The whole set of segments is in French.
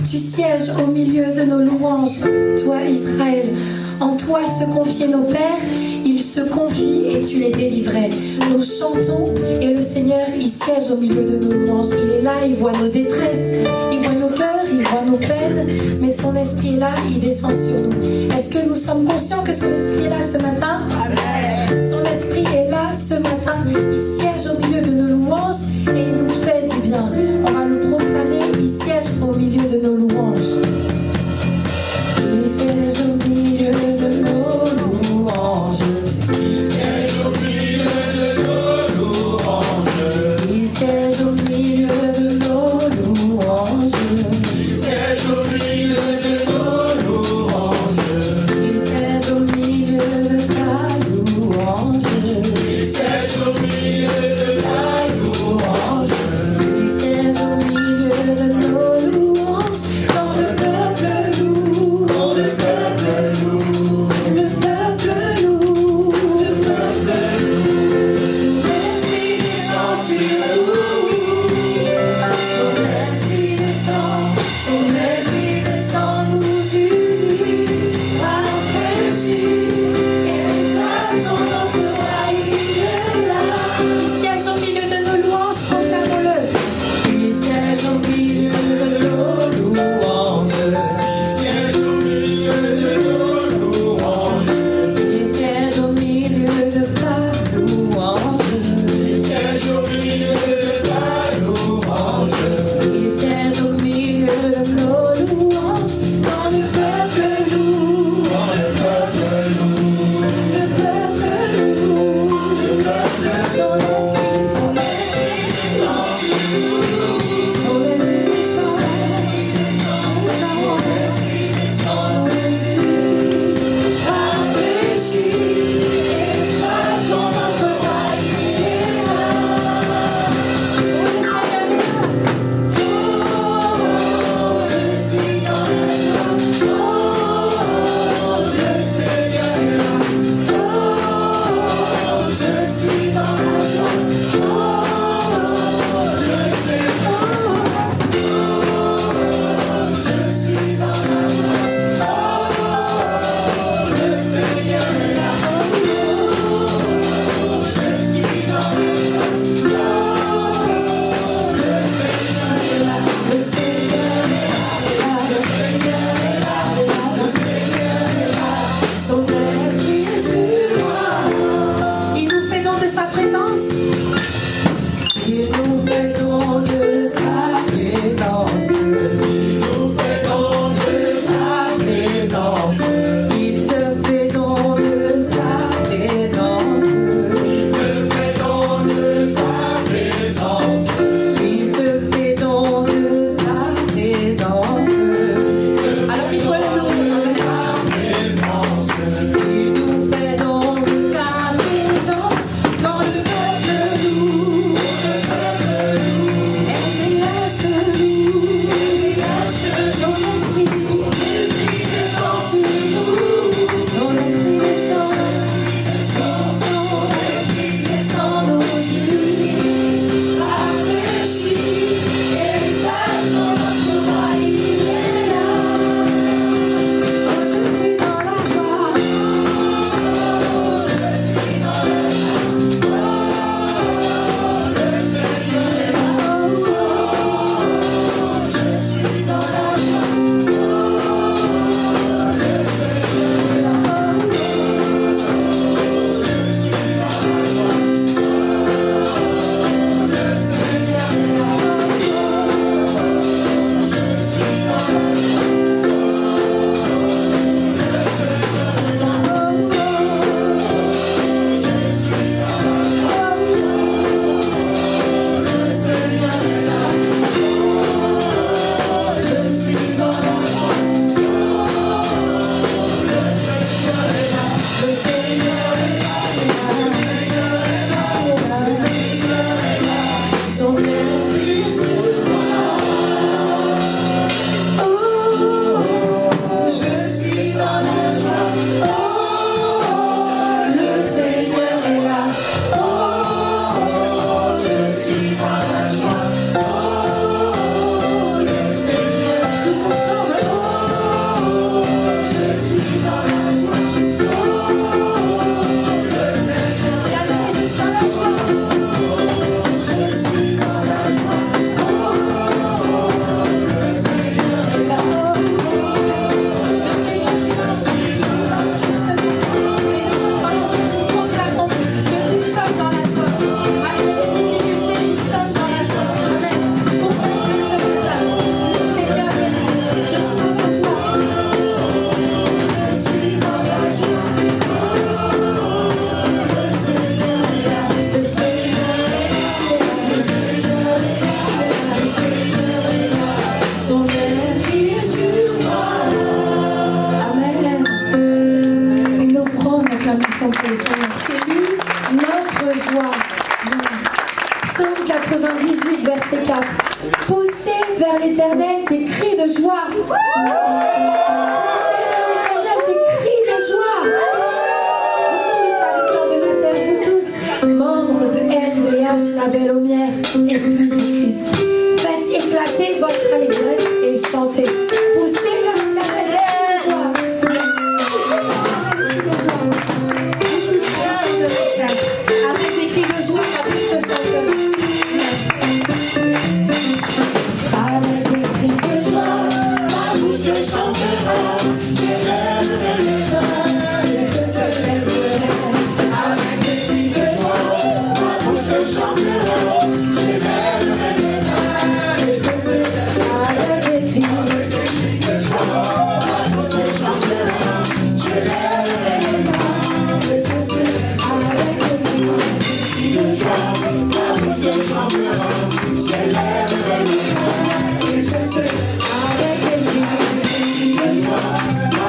Tu sièges au milieu de nos louanges, toi Israël. En toi se confiaient nos pères, ils se confient et tu les délivrais. Nous chantons et le Seigneur, il siège au milieu de nos louanges. Il est là, il voit nos détresses, il voit nos cœurs, il voit nos peines, mais son esprit est là, il descend sur nous. Est-ce que nous sommes conscients que son esprit est là ce matin? Amen. Son esprit est là ce matin, il siège au milieu de nos louanges et il nous fait du bien. On va le proclamer, il siège au milieu de nos louanges. Il siège au milieu de nos louanges. Il siège au milieu de nos louanges. Il siège au milieu de nos louanges. Il siège au milieu de nos louanges. Il siège au milieu de ta louange. Il siège au milieu de ta louange. Il siège au milieu de nos louanges. Dans le peuple lourd, dans le peuple présence. Il te fait don de sa présence. Il te fait don de sa présence. Il te fait don de sa présence. Alors il faut le louer de sa présence. Il nous fait don de sa présence. Dans le peuple lourd, LVH te loue, son esprit descend sur nous, son esprit descend, nos yeux, rafraîchis, exalte notre roi, il est là. Oh, je suis dans la joie, je suis dans la joie, le Seigneur est là. Je suis dans la joie, le Seigneur est là. Son esprit sur moi. Oh, je suis dans la joie. Oh, le Seigneur est là. Oh, je suis dans la joie. Oh, le Seigneur, tous ensemble. Oh, je suis dans la joie. Oh, le Seigneur. Regardez, je suis dans la joie. Je suis dans la joie. Oh, le Seigneur est là. Le Seigneur est là. Je suis dans la joie. Ce matin, et nous sommes dans la joie. Nous proclamons que nous sommes dans la joie. Malgré les difficultés, nous sommes dans la joie. Amen. Confessez ce matin. Le Seigneur est là. Je suis dans la joie. Je suis dans la joie. Le Seigneur est là. Le Seigneur est là. Le Seigneur est là. Le Seigneur est là. Son esprit est sur moi. Amen. Une offrande d'acclamation pour le Seigneur. C'est lui, notre joie. Psaume 98, verset 4. Poussez vers l'Éternel des cris de joie. Poussez vers l'Éternel des cris de joie. Vous tous, habitants de la terre, vous tous, membres de LVH, la belle aumière, épouse de Christ, faites éclater votre allégresse et chantez. Poussez vers l'Éternel des cris de joie. Poussez vers l'Éternel des cris de joie. Vous tous, habitants de la terre, avec des cris de joie, la bouche de chanteur. Avec des cris de joie, ma bouche te chantera. J'élèverai les mains et te célébrerai. Avec des cris de joie, ma bouche te chantera. J'élèverai les mains et te célébrerai. Avec des cris de joie, ma bouche te chantera. J'élèverai les mains et te célébrerai. Avec des cris de joie, ma bouche te chantera. J'élèverai les mains et je sais, avec des cris de joie, ma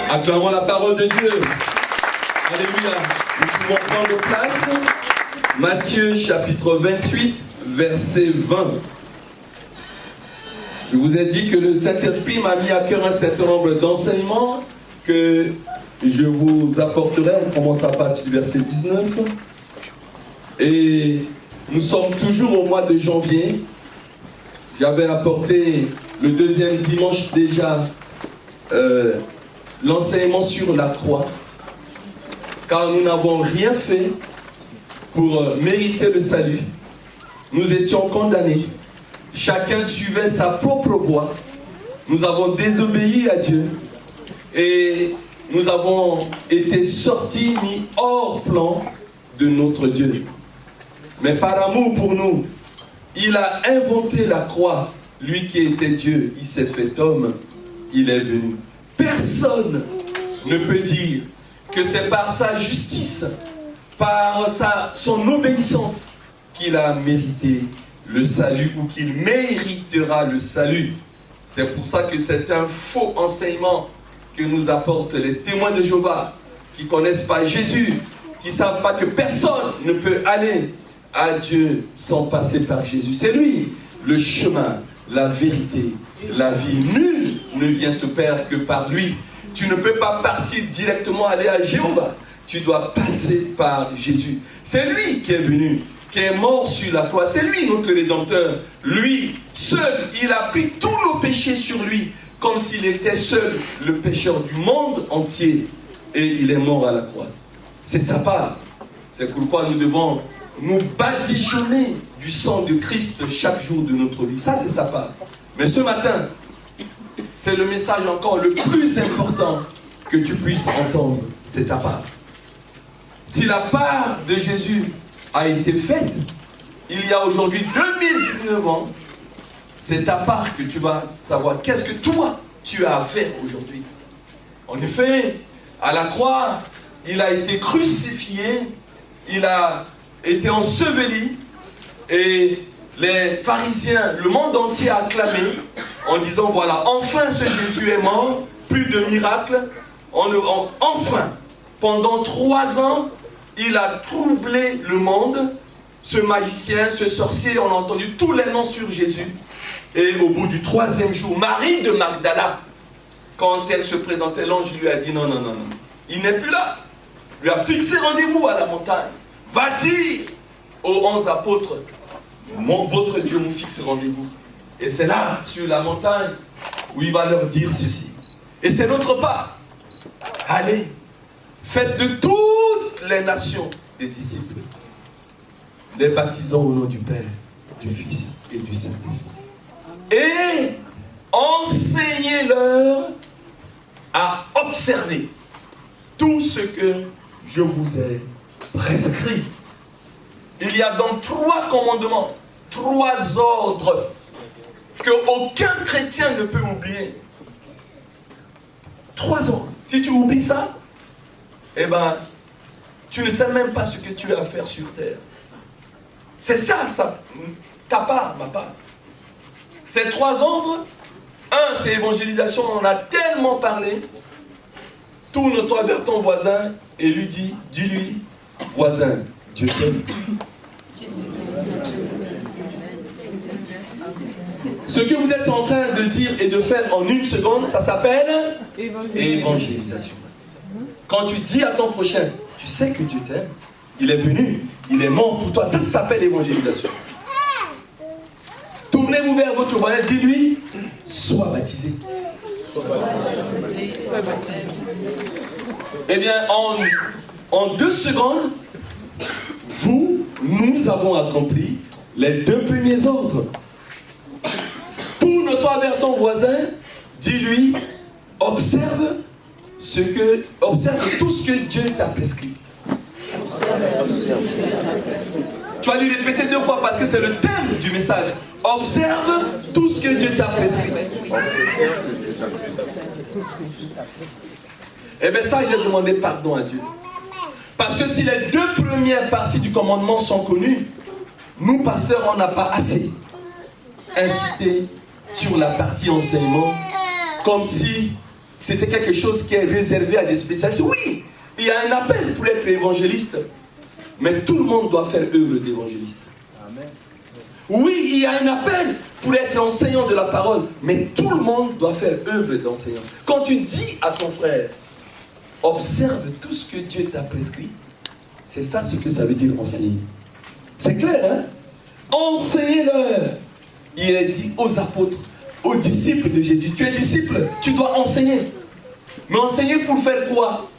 Acclamons la parole de Dieu. Alléluia. Nous pouvons prendre place. Matthieu chapitre 28, verset 20. Je vous ai dit que le Saint-Esprit m'a mis à cœur un certain nombre d'enseignements que je vous apporterai. On commence à partir du verset 19. Et nous sommes toujours au mois de janvier. J'avais apporté le deuxième dimanche déjà l'enseignement sur la croix. Car nous n'avons rien fait pour mériter le salut. Nous étions condamnés. Chacun suivait sa propre voie. Nous avons désobéi à Dieu. Et nous avons été sortis, mis hors plan de notre Dieu. Mais par amour pour nous, il a inventé la croix. Lui qui était Dieu, il s'est fait homme, il est venu. Personne ne peut dire que c'est par sa justice, par son obéissance qu'il a mérité le salut ou qu'il méritera le salut. C'est pour ça que c'est un faux enseignement que nous apportent les témoins de Jéhovah qui ne connaissent pas Jésus, qui ne savent pas que personne ne peut aller à Dieu sans passer par Jésus. C'est lui, le chemin, la vérité, la vie. Nul ne vient te perdre que par lui. Tu ne peux pas partir directement aller à Jéhovah. Tu dois passer par Jésus. C'est lui qui est venu, qui est mort sur la croix. C'est lui notre Rédempteur. Lui, seul, il a pris tous nos péchés sur lui, comme s'il était seul le pécheur du monde entier. Et il est mort à la croix. C'est sa part. C'est pourquoi nous devons nous badigeonner du sang de Christ chaque jour de notre vie. Ça, c'est sa part. Mais ce matin, c'est le message encore le plus important que tu puisses entendre. C'est ta part. Si la part de Jésus a été faite, il y a aujourd'hui 2019 ans, c'est ta part que tu vas savoir qu'est-ce que toi, tu as à faire aujourd'hui. En effet, à la croix, il a été crucifié, il a été enseveli, et les pharisiens, le monde entier a acclamé en disant voilà, enfin ce Jésus est mort, plus de miracles, enfin, pendant 3 ans, il a troublé le monde, ce magicien, ce sorcier, on a entendu tous les noms sur Jésus, et au bout du 3e jour, Marie de Magdala, quand elle se présentait, l'ange lui a dit non, non, non, non, il n'est plus là, lui a fixé rendez-vous à la montagne, va dire aux 11 apôtres, votre Dieu nous fixe rendez-vous. Et c'est là, sur la montagne, où il va leur dire ceci. Et c'est notre part. Allez, faites de toutes les nations des disciples, les baptisant au nom du Père, du Fils et du Saint-Esprit. Et enseignez-leur à observer tout ce que je vous ai prescrit. Il y a donc 3 commandements, 3 ordres qu'aucun chrétien ne peut oublier. 3 ordres. Si tu oublies ça, eh ben, tu ne sais même pas ce que tu as à faire sur terre. C'est ça, ta part, ma part. Ces 3 ordres, 1, c'est évangélisation, on en a tellement parlé. Tourne-toi vers ton voisin et lui dis-lui, voisin, Dieu t'aime. Ce que vous êtes en train de dire et de faire en 1 seconde, ça s'appelle évangélisation. Quand tu dis à ton prochain, tu sais que Dieu t'aime, il est venu, il est mort pour toi, ça s'appelle évangélisation. Tournez-vous vers votre voisin, dis-lui, sois baptisé. Eh bien, en 2 secondes, nous avons accompli les 2 premiers ordres. Tourne-toi vers ton voisin, dis-lui, observe tout ce que Dieu t'a prescrit. Tu vas lui répéter 2 fois parce que c'est le thème du message. Observe tout ce que Dieu t'a prescrit. Eh bien ça, j'ai demandé pardon à Dieu. Parce que si les 2 premières parties du commandement sont connues, nous, pasteurs, on n'a pas assez insisté sur la partie enseignement, comme si c'était quelque chose qui est réservé à des spécialistes. Oui, il y a un appel pour être évangéliste, mais tout le monde doit faire œuvre d'évangéliste. Oui, il y a un appel pour être enseignant de la parole, mais tout le monde doit faire œuvre d'enseignant. Quand tu dis à ton frère, observe tout ce que Dieu t'a prescrit, c'est ça ce que ça veut dire enseigner. C'est clair, hein? Enseignez-leur. Il est dit aux apôtres, aux disciples de Jésus. Tu es disciple, tu dois enseigner. Mais enseigner pour faire quoi?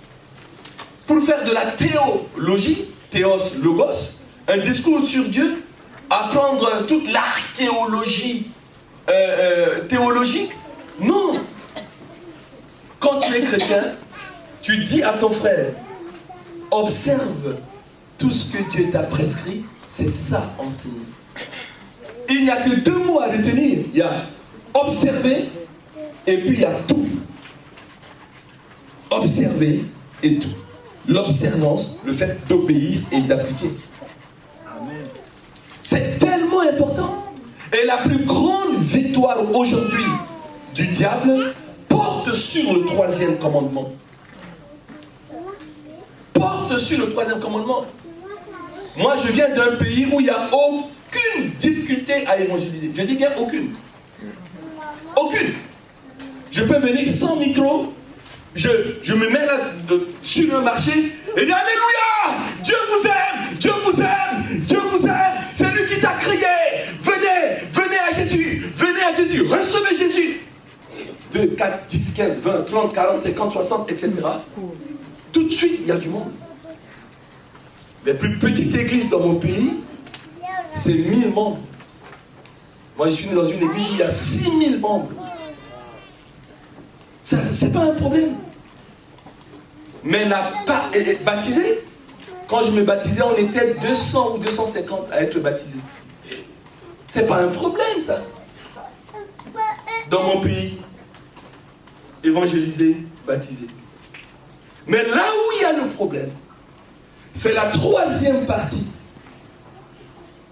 Pour faire de la théologie, théos, logos, un discours sur Dieu, apprendre toute l'archéologie théologique? Non. Quand tu es chrétien, tu dis à ton frère, observe tout ce que Dieu t'a prescrit, c'est ça enseigner. Il n'y a que deux mots à retenir. Il y a observer et puis il y a tout. Observer et tout. L'observance, le fait d'obéir et d'appliquer. C'est tellement important. Et la plus grande victoire aujourd'hui du diable porte sur le troisième commandement. Porte sur le troisième commandement. Moi, je viens d'un pays où il n'y a aucune difficulté à évangéliser. Je dis bien aucune. Aucune. Je peux venir sans micro. Je me mets là sur le marché et dis alléluia, Dieu vous aime, Dieu vous aime, Dieu vous aime. C'est lui qui t'a crié. Venez, venez à Jésus, venez à Jésus, recevez Jésus. 2, 4, 10, 15, 20, 30, 40, 50, 60, etc. Tout de suite, il y a du monde. Les plus petites églises dans mon pays, c'est 1000 membres. Moi, je suis né dans une église où il y a 6000 membres. C'est pas un problème. Mais n'a pas baptisé. Quand je me baptisais, on était 200 ou 250 à être baptisés. C'est pas un problème, ça. Dans mon pays, évangélisé, baptisé. Mais là où il y a le problème, c'est la troisième partie.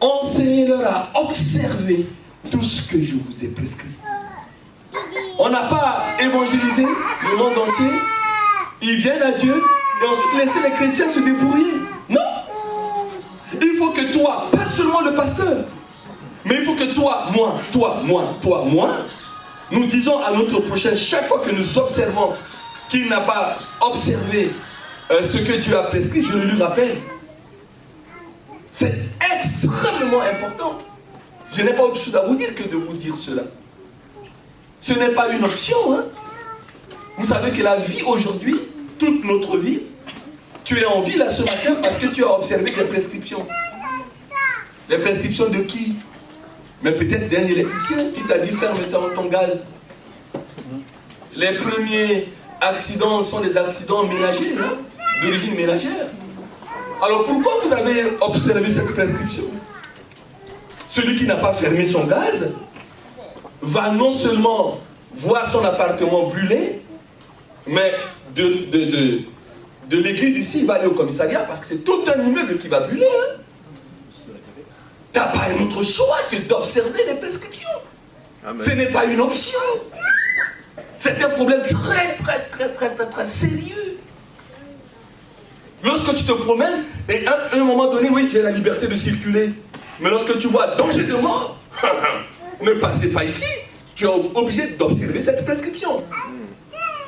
Enseignez-leur à observer tout ce que je vous ai prescrit. On n'a pas évangélisé le monde entier. Ils viennent à Dieu et ensuite laisser les chrétiens se débrouiller. Non. Il faut que toi, pas seulement le pasteur, mais il faut que toi, moi, nous disons à notre prochain, chaque fois que nous observons qu'il n'a pas observé ce que Dieu a prescrit, je le lui rappelle. C'est extrêmement important. Je n'ai pas autre chose à vous dire que de vous dire cela. Ce n'est pas une option. Hein? Vous savez que la vie aujourd'hui, toute notre vie, tu es en vie là ce matin parce que tu as observé des prescriptions. Les prescriptions de qui? Mais peut-être d'un électricien qui t'a dit ferme ton gaz. Les premiers accidents sont des accidents ménagers, hein, d'origine ménagère. Alors pourquoi vous avez observé cette prescription? Celui qui n'a pas fermé son gaz va non seulement voir son appartement brûler, mais de l'église ici, il va aller au commissariat parce que c'est tout un immeuble qui va brûler. Hein. Tu n'as pas un autre choix que d'observer les prescriptions. Amen. Ce n'est pas une option. C'est un problème très sérieux. Lorsque tu te promènes, et à un moment donné, oui, j'ai la liberté de circuler. Mais lorsque tu vois danger de mort, ne passez pas ici. Tu es obligé d'observer cette prescription.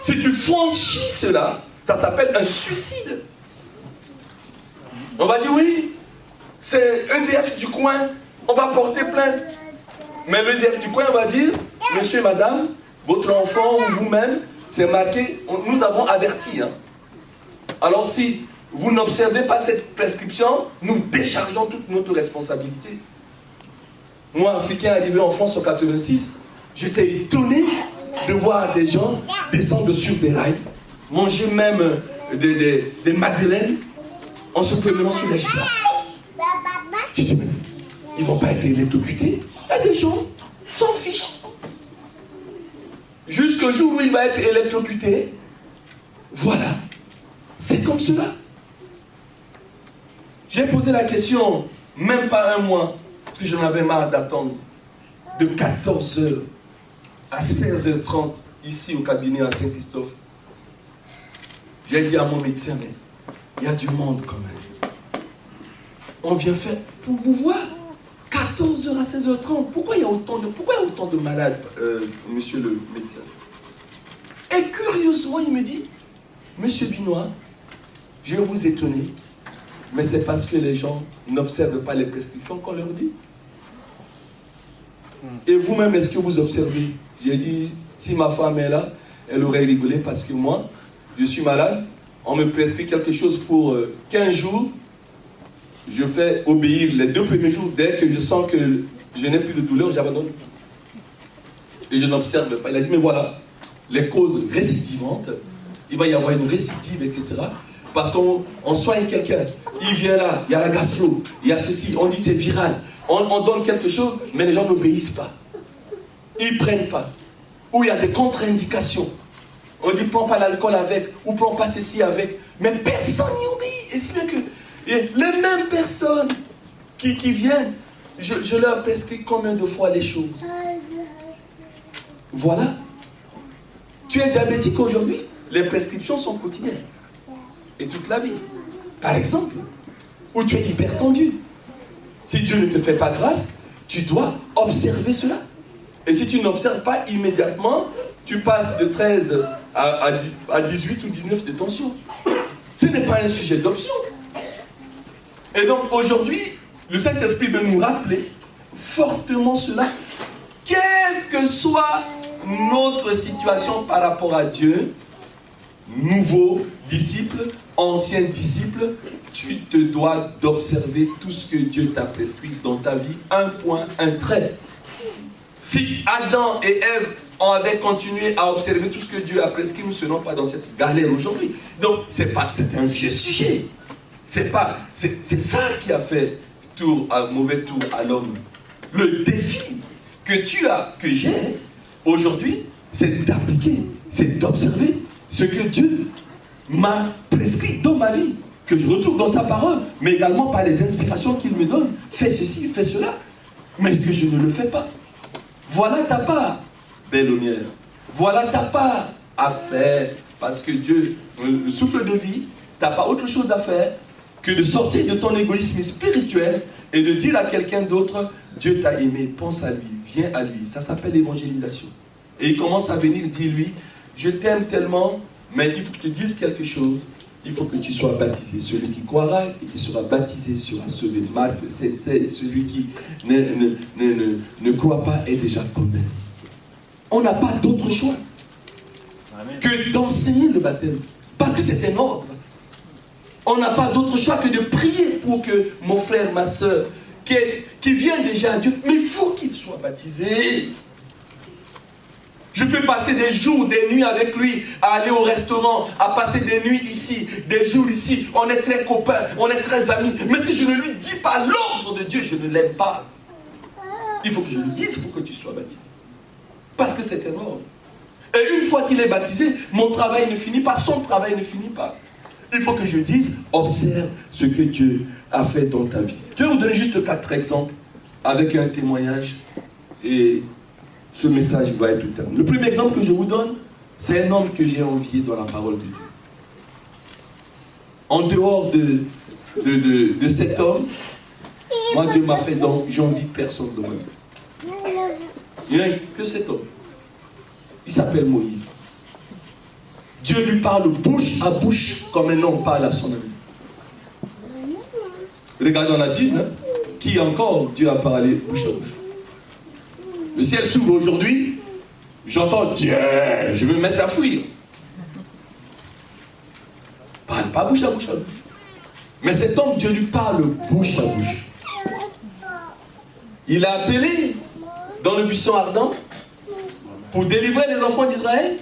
Si tu franchis cela, ça s'appelle un suicide. On va dire oui, c'est EDF du coin, on va porter plainte. Mais l'EDF du coin va dire, monsieur, madame, votre enfant ou vous-même, c'est marqué, nous avons averti. Hein. Alors si vous n'observez pas cette prescription, nous déchargeons toute notre responsabilité. Moi, Africain arrivé en France en 86, j'étais étonné de voir des gens descendre sur des rails, manger même des madeleines en se promenant sur les chemins. Je dis, mais ils ne vont pas être électrocutés. Il y a des gens qui s'en fichent. Jusqu'au jour où il va être électrocuté, voilà, c'est comme cela. J'ai posé la question, même pas un mois, parce que j'en avais marre d'attendre, de 14h à 16h30 ici au cabinet à Saint-Christophe, j'ai dit à mon médecin, mais il y a du monde quand même. On vient faire pour vous voir 14h à 16h30. Pourquoi il y a autant de malades, monsieur le médecin? Et curieusement, il me dit, monsieur Binois, je vais vous étonner, mais c'est parce que les gens n'observent pas les prescriptions qu'on leur dit. Et vous-même, est-ce que vous observez? J'ai dit, si ma femme est là, elle aurait rigolé parce que moi, je suis malade, on me prescrit quelque chose pour 15 jours, je fais obéir les 2 premiers jours, dès que je sens que je n'ai plus de douleur, j'abandonne. Et je n'observe pas. Il a dit, mais voilà, les causes récidivantes, il va y avoir une récidive, etc. Parce qu'on soigne quelqu'un, il vient là, il y a la gastro, il y a ceci, on dit c'est viral, on donne quelque chose, mais les gens n'obéissent pas. Ils ne prennent pas. Ou il y a des contre-indications. On dit prends pas l'alcool avec, ou prends pas ceci avec, mais personne n'y obéit. Et si bien que les mêmes personnes qui viennent, je leur prescris combien de fois les choses. Voilà. Tu es diabétique aujourd'hui, les prescriptions sont quotidiennes. Et toute la vie. Par exemple, ou tu es hypertendu. Si Dieu ne te fait pas grâce, tu dois observer cela. Et si tu n'observes pas immédiatement, tu passes de 13 à 18 ou 19 de tension. Ce n'est pas un sujet d'option. Et donc aujourd'hui, le Saint-Esprit veut nous rappeler fortement cela, quelle que soit notre situation par rapport à Dieu, nouveau disciple, ancien disciple, tu te dois d'observer tout ce que Dieu t'a prescrit dans ta vie, un point, un trait. Si Adam et Ève avaient continué à observer tout ce que Dieu a prescrit, nous ne serions pas dans cette galère aujourd'hui. Donc, c'est un vieux sujet. C'est ça qui a fait mauvais tour à l'homme. Le défi que j'ai aujourd'hui, c'est d'appliquer, c'est d'observer ce que Dieu m'a prescrit dans ma vie, que je retrouve dans sa parole, mais également par les inspirations qu'il me donne. Fais ceci, fais cela, mais que je ne le fais pas. Voilà ta part, belle-lumière. Voilà ta part à faire, parce que Dieu, le souffle de vie, tu n'as pas autre chose à faire que de sortir de ton égoïsme spirituel et de dire à quelqu'un d'autre, Dieu t'a aimé, pense à lui, viens à lui. Ça s'appelle l'évangélisation. Et il commence à venir, dis-lui, je t'aime tellement, mais il faut que je te dise quelque chose. Il faut que tu sois baptisé. Celui qui croira et qui sera baptisé sera sauvé. Marc 7,16. Celui qui ne croit pas est déjà condamné. On n'a pas d'autre choix que d'enseigner le baptême. Parce que c'est un ordre. On n'a pas d'autre choix que de prier pour que mon frère, ma soeur, qui vient déjà à Dieu, mais il faut qu'il soit baptisé. Je peux passer des jours, des nuits avec lui, à aller au restaurant, à passer des nuits ici, des jours ici. On est très copains, on est très amis. Mais si je ne lui dis pas l'ordre de Dieu, je ne l'aime pas. Il faut que je lui dise pour que tu sois baptisé. Parce que c'est un ordre. Et une fois qu'il est baptisé, mon travail ne finit pas, son travail ne finit pas. Il faut que je dise, observe ce que Dieu a fait dans ta vie. Je vais vous donner juste 4 exemples avec un témoignage et ce message va être au terme. Le premier exemple que je vous donne, c'est un homme que j'ai envié dans la parole de Dieu. En dehors de cet homme, moi Dieu m'a fait donc, j'envie personne dans ma vie. Il n'y a que cet homme. Il s'appelle Moïse. Dieu lui parle bouche à bouche comme un homme parle à son ami. Regardons la Bible, hein? Qui encore Dieu a parlé bouche à bouche. Le ciel s'ouvre aujourd'hui, j'entends Dieu, je vais me mettre à fuir. Parle pas bouche à bouche. Mais cet homme, Dieu lui parle bouche à bouche. Il a appelé dans le buisson ardent pour délivrer les enfants d'Israël.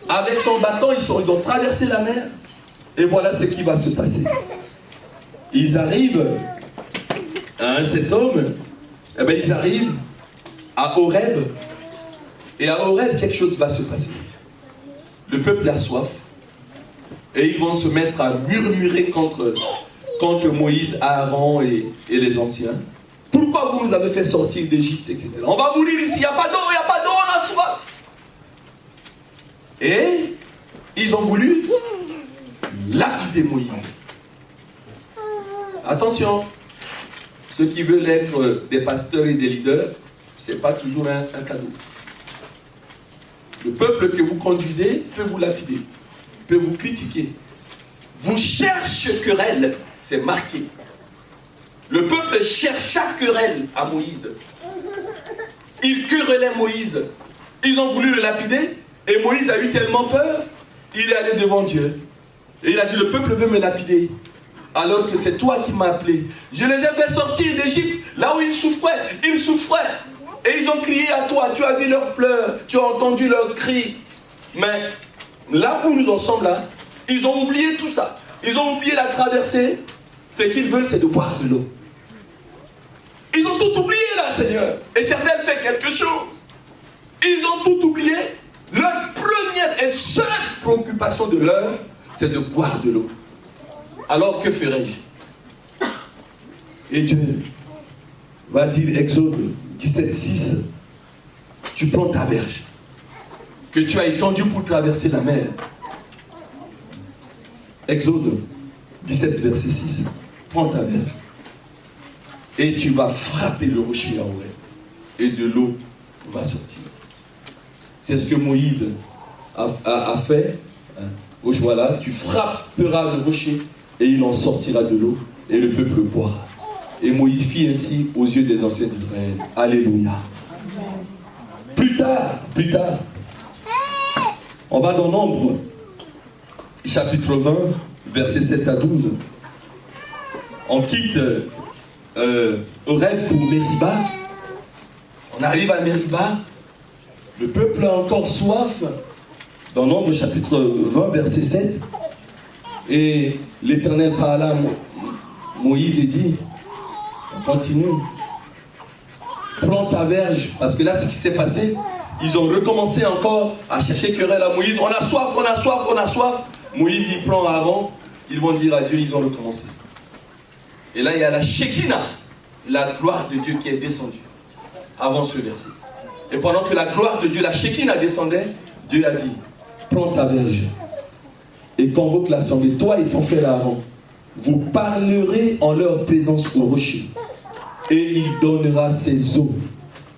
Avec son bâton, ils ont traversé la mer. Et voilà ce qui va se passer. Ils arrivent, hein, cet homme, eh bien, ils arrivent à Horeb. Et à Horeb, quelque chose va se passer. Le peuple a soif. Et ils vont se mettre à murmurer contre Moïse, Aaron et les anciens. Pourquoi vous nous avez fait sortir d'Égypte, etc. On va mourir ici, il n'y a pas d'eau, on a soif. Et ils ont voulu lapider Moïse. Attention, ceux qui veulent être des pasteurs et des leaders, ce n'est pas toujours un cadeau. Le peuple que vous conduisez peut vous lapider, peut vous critiquer. Vous cherchez querelle, c'est marqué. Le peuple chercha querelle à Moïse. Il querellait Moïse. Ils ont voulu le lapider et Moïse a eu tellement peur, il est allé devant Dieu. Et il a dit, le peuple veut me lapider. Alors que c'est toi qui m'as appelé. Je les ai fait sortir d'Égypte, là où ils souffraient. Ils souffraient. Et ils ont crié à toi. Tu as vu leurs pleurs. Tu as entendu leurs cris. Mais là où nous en sommes là, ils ont oublié tout ça. Ils ont oublié la traversée. Ce qu'ils veulent, c'est de boire de l'eau. Ils ont tout oublié là, Seigneur. Éternel fait quelque chose. Ils ont tout oublié. Leur première et seule préoccupation de l'heure, c'est de boire de l'eau. Alors que ferai-je? Et Dieu va dire, Exode 17:6, tu prends ta verge que tu as étendue pour traverser la mer. Exode 17, verset 6, prends ta verge et tu vas frapper le rocher à Horeb et de l'eau va sortir. C'est ce que Moïse a fait. Voilà, tu frapperas le rocher et il en sortira de l'eau et le peuple boira. Et Moïse fit ainsi aux yeux des anciens d'Israël. Alléluia. Plus tard, on va dans Nombre, chapitre 20, versets 7 à 12. On quitte Horeb pour Mériba. On arrive à Mériba. Le peuple a encore soif. Dans Nombre, chapitre 20, verset 7. Et l'Éternel parla à Moïse et dit, on continue, prends ta verge, parce que là ce qui s'est passé, ils ont recommencé encore à chercher querelle à Moïse, on a soif, on a soif, on a soif. Moïse il prend Aaron, ils vont dire à Dieu, ils ont recommencé. Et là il y a la Shekinah, la gloire de Dieu qui est descendue, avant ce verset. Et pendant que la gloire de Dieu, la Shekinah descendait, Dieu a dit, prends ta verge et convoque l'assemblée, toi et ton frère Aaron. Vous parlerez en leur présence au rocher et il donnera ses eaux.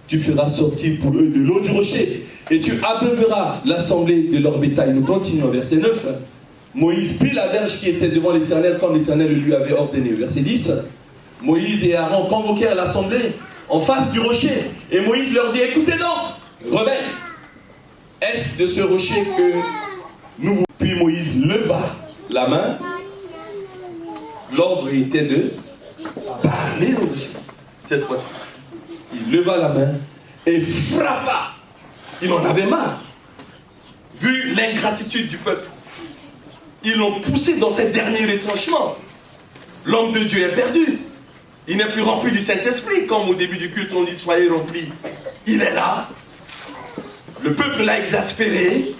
Tu feras sortir pour eux de l'eau du rocher et tu abreuveras l'assemblée de leur bétail. Nous continuons, verset 9. Moïse prit la verge qui était devant l'Éternel comme l'Éternel lui avait ordonné. Verset 10. Moïse et Aaron convoquèrent l'assemblée en face du rocher et Moïse leur dit, écoutez donc, rebelles, est-ce de ce rocher que nous vous... Puis Moïse leva la main. L'ordre était de parler au rocher. Cette fois-ci, il leva la main et frappa. Il en avait marre. Vu l'ingratitude du peuple, ils l'ont poussé dans ces derniers retranchements. L'homme de Dieu est perdu. Il n'est plus rempli du Saint-Esprit, comme au début du culte on dit soyez remplis. Il est là. Le peuple l'a exaspéré.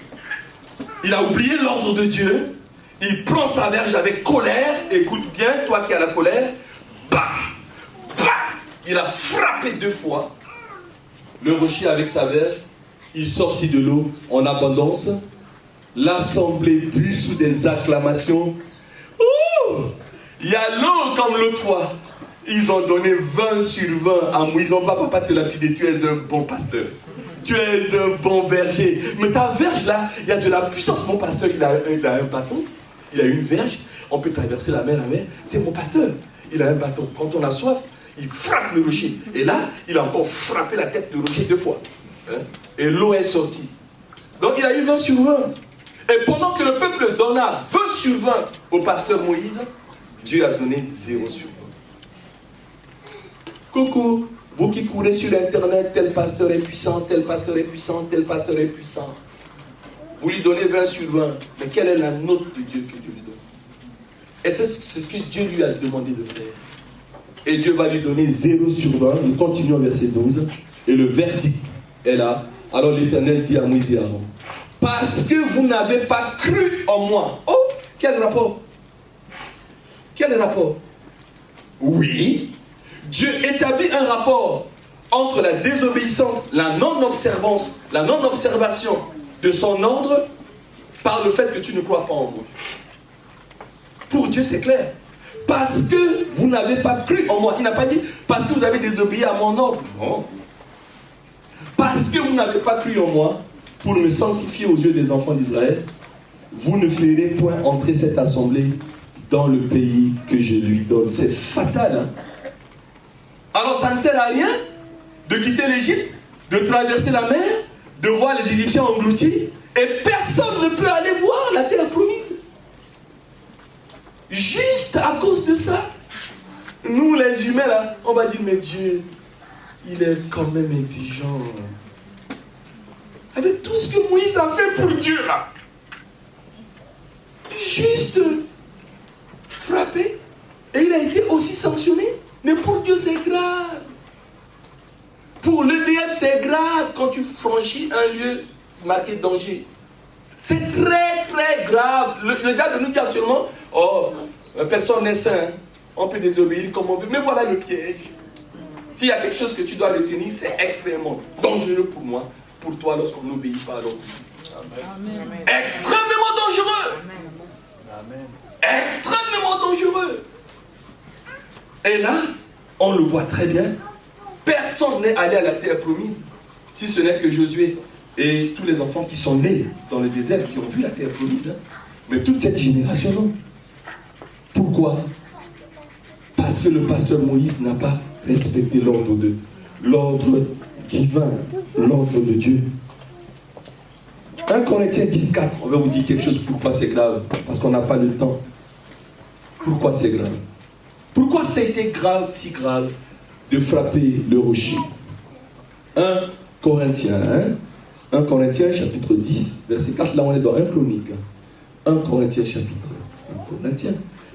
Il a oublié l'ordre de Dieu. Il prend sa verge avec colère. Écoute bien, toi qui as la colère. Bam! Bam! Il a frappé 2 fois le rocher avec sa verge. Il sortit de l'eau en abondance. L'assemblée but sous des acclamations. Ouh! Il y a l'eau comme l'autre fois. Ils ont donné 20 sur 20 à Moïse. Ils n'ont pas, papa te lapider, tu es un bon pasteur. Tu es un bon berger. Mais ta verge là, il y a de la puissance. Mon pasteur, il a un bâton. Il a une verge. On peut traverser la mer avec. C'est mon pasteur. Il a un bâton. Quand on a soif, il frappe le rocher. Et là, il a encore frappé la tête du rocher 2 fois. Hein? Et l'eau est sortie. Donc il a eu 20 sur 20. Et pendant que le peuple donna 20 sur 20 au pasteur Moïse, Dieu a donné 0 sur 20. Coucou, vous qui courez sur Internet, tel pasteur est puissant, tel pasteur est puissant, tel pasteur est puissant. Vous lui donnez 20 sur 20. Mais quelle est la note de Dieu que Dieu lui donne? Et c'est ce que Dieu lui a demandé de faire. Et Dieu va lui donner 0 sur 20. Nous continuons verset 12. Et le verdict est là. Alors l'Éternel dit à Moïse et Aaron, parce que vous n'avez pas cru en moi. Oh, quel rapport? Quel rapport? Oui, Dieu établit un rapport entre la désobéissance, la non-observance, la non-observation de son ordre par le fait que tu ne crois pas en moi. Pour Dieu, c'est clair. Parce que vous n'avez pas cru en moi. Il n'a pas dit parce que vous avez désobéi à mon ordre. Non. Parce que vous n'avez pas cru en moi, pour me sanctifier aux yeux des enfants d'Israël, vous ne ferez point entrer cette assemblée dans le pays que je lui donne. C'est fatal. Hein? Alors ça ne sert à rien de quitter l'Égypte, de traverser la mer, de voir les Égyptiens engloutis, et personne ne peut aller voir la terre promise. Juste à cause de ça, nous les humains là, on va dire mais Dieu, il est quand même exigeant. Avec tout ce que Moïse a fait pour Dieu là. Juste frappé. Et il a été aussi sanctionné. Mais pour Dieu c'est grave. Pour l'EDF c'est grave quand tu franchis un lieu marqué danger. C'est très très grave. Le diable nous dit actuellement, oh, personne n'est saint. On peut désobéir comme on veut. Mais voilà le piège. S'il y a quelque chose que tu dois retenir, c'est extrêmement dangereux pour moi, pour toi, lorsqu'on n'obéit pas à l'autre. Extrêmement dangereux. Amen. Extrêmement dangereux. Et là, on le voit très bien. Personne n'est allé à la terre promise, si ce n'est que Josué et tous les enfants qui sont nés dans le désert, qui ont vu la terre promise. Hein. Mais toute cette génération, non. Pourquoi? Parce que le pasteur Moïse n'a pas respecté l'ordre divin, l'ordre de Dieu. 1 Corinthiens 10,4, on va vous dire quelque chose pourquoi c'est grave, parce qu'on n'a pas le temps. Pourquoi c'est grave? Pourquoi ça a été grave, si grave, de frapper le rocher? 1 Corinthiens, 1 Corinthiens chapitre 10, verset 4, là on est dans 1 Chronique. 1 Corinthiens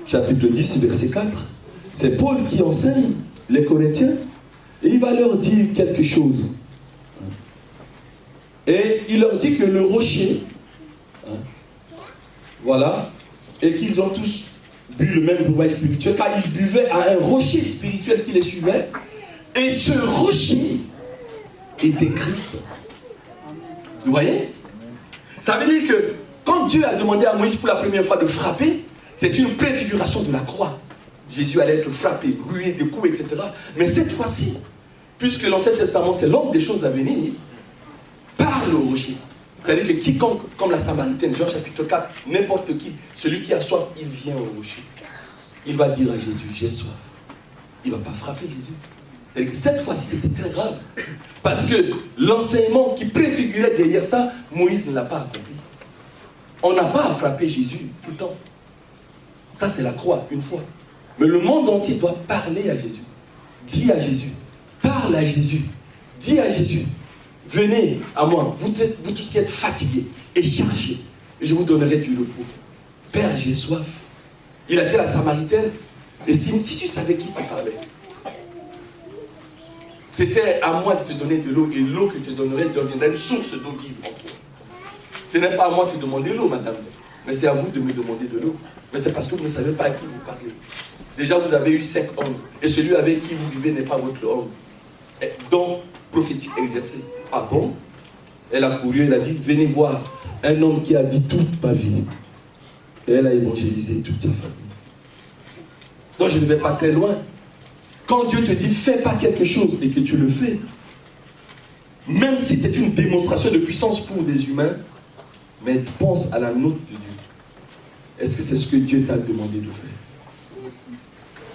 chapitre 10, verset 4. C'est Paul qui enseigne les Corinthiens et il va leur dire quelque chose. Et il leur dit que le rocher, voilà, et qu'ils ont tous bu le même breuvage spirituel, car ils buvaient à un rocher spirituel qui les suivait, et ce rocher était Christ. Vous voyez? Ça veut dire que quand Dieu a demandé à Moïse pour la première fois de frapper, c'est une préfiguration de la croix. Jésus allait être frappé, rué de coups, etc. Mais cette fois-ci, puisque l'Ancien Testament c'est l'ordre des choses à venir, parle au rocher. C'est-à-dire que quiconque, comme la Samaritaine, Jean chapitre 4, n'importe qui, celui qui a soif, il vient au rocher. Il va dire à Jésus, j'ai soif. Il ne va pas frapper Jésus. C'est-à-dire que cette fois-ci, c'était très grave. Parce que l'enseignement qui préfigurait derrière ça, Moïse ne l'a pas accompli. On n'a pas à frapper Jésus tout le temps. Ça, c'est la croix, une fois. Mais le monde entier doit parler à Jésus. Dis à Jésus. Parle à Jésus. Dis à Jésus. Venez à moi, vous tous qui êtes fatigués et chargés, et je vous donnerai du repos. Père, j'ai soif. Il a dit à la Samaritaine, et si tu savais qui te parlait, c'était à moi de te donner de l'eau, et l'eau que je te donnerai deviendra une source d'eau vive en toi. Ce n'est pas à moi de demander l'eau, madame, mais c'est à vous de me demander de l'eau. Mais c'est parce que vous ne savez pas à qui vous parlez. Déjà, vous avez eu 5 hommes, et celui avec qui vous vivez n'est pas votre homme. Donc, prophétique exercé. Ah bon? Elle a couru, elle a dit, venez voir un homme qui a dit toute ma vie. Et elle a évangélisé toute sa famille. Donc je ne vais pas très loin. Quand Dieu te dit, fais pas quelque chose et que tu le fais, même si c'est une démonstration de puissance pour des humains, mais pense à la nôtre de Dieu. Est-ce que c'est ce que Dieu t'a demandé de faire?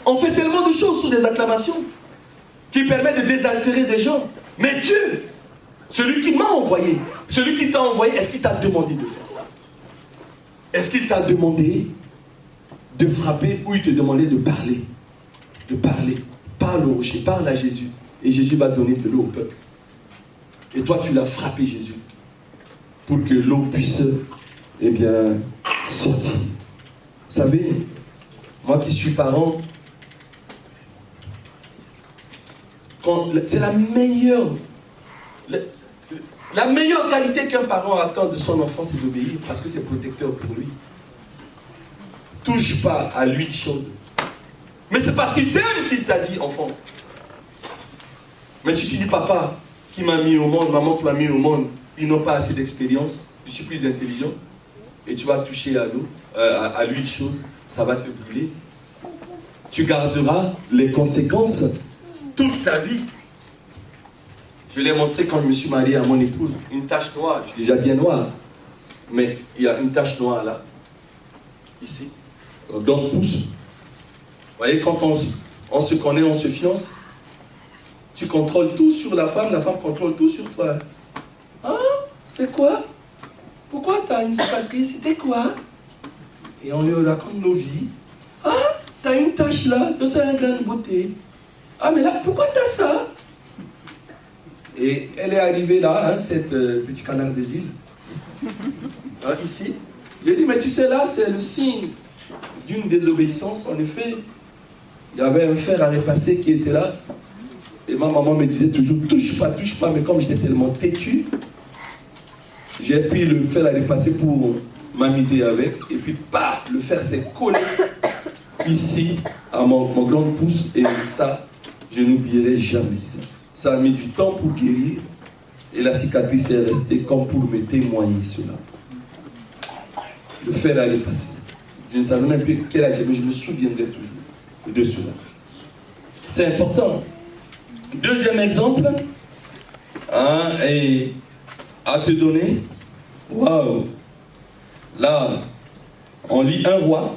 On fait tellement de choses sous des acclamations qui permettent de désaltérer des gens. Mais Dieu, celui qui m'a envoyé, celui qui t'a envoyé, est-ce qu'il t'a demandé de faire ça? Est-ce qu'il t'a demandé de frapper ou il te demandait de parler? De parler. Parle au rocher, parle à Jésus. Et Jésus va donner de l'eau au peuple. Et toi, tu l'as frappé, Jésus, pour que l'eau puisse, eh bien, sortir. Vous savez, moi qui suis parent, c'est la meilleure qualité qu'un parent attend de son enfant, c'est d'obéir, parce que c'est protecteur pour lui. Touche pas à l'huile chaude. Mais c'est parce qu'il t'aime qu'il t'a dit, enfant. Mais si tu dis, papa qui m'a mis au monde, maman qui m'a mis au monde, ils n'ont pas assez d'expérience, je suis plus intelligent. et tu vas toucher à l'eau, à l'huile chaude, ça va te brûler. Tu garderas les conséquences toute ta vie. Je l'ai montré quand je me suis marié à mon épouse. Une tache noire, je suis déjà bien noir. Mais il y a une tache noire là, ici, dans le pouce. Vous voyez, quand on se connaît, on se fiance, tu contrôles tout sur la femme contrôle tout sur toi. Ah, c'est quoi? Pourquoi tu as une cicatrice? C'était quoi? Et on lui raconte nos vies. Ah, tu as une tache là, c'est un grain de beauté. Ah, mais là, pourquoi tu as ça? Et elle est arrivée là, hein, cette petit canard des îles. Hein, ici. J'ai dit, mais tu sais, là, c'est le signe d'une désobéissance. En effet, il y avait un fer à repasser qui était là. Et ma maman me disait toujours, touche pas. Mais comme j'étais tellement têtu, j'ai pris le fer à repasser pour m'amuser avec. Et puis, paf, le fer s'est collé ici, à mon grand pouce. Et ça, je n'oublierai jamais ça. Ça a mis du temps pour guérir. Et la cicatrice est restée comme pour me témoigner cela. Le fer allait passer. Je ne savais même plus quel âge, mais je me souviendrai toujours de cela. C'est important. Deuxième exemple, hein, et à te donner. Waouh! Là, on lit 1 Roi,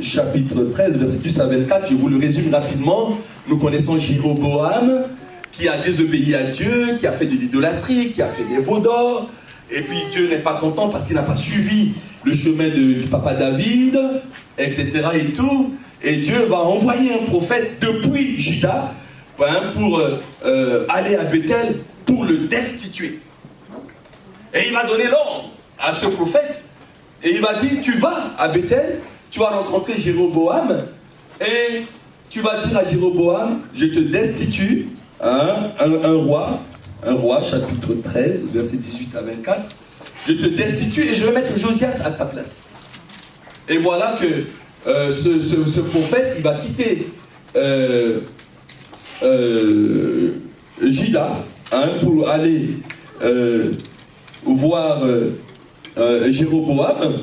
chapitre 13, verset 10 à 24. Je vous le résume rapidement. Nous connaissons Jéroboam, qui a désobéi à Dieu, qui a fait de l'idolâtrie, qui a fait des veaux d'or. Et puis Dieu n'est pas content parce qu'il n'a pas suivi le chemin du papa David, etc. et tout. Et Dieu va envoyer un prophète depuis Juda pour aller à Bethel pour le destituer. Et il va donner l'ordre à ce prophète. Et il va dire, tu vas à Bethel, tu vas rencontrer Jéroboam, et tu vas dire à Jéroboam, je te destitue. Un roi, chapitre 13, verset 18 à 24. Je te destitue et je vais mettre Josias à ta place. Et voilà que ce prophète, il va quitter Juda pour aller voir Jéroboam.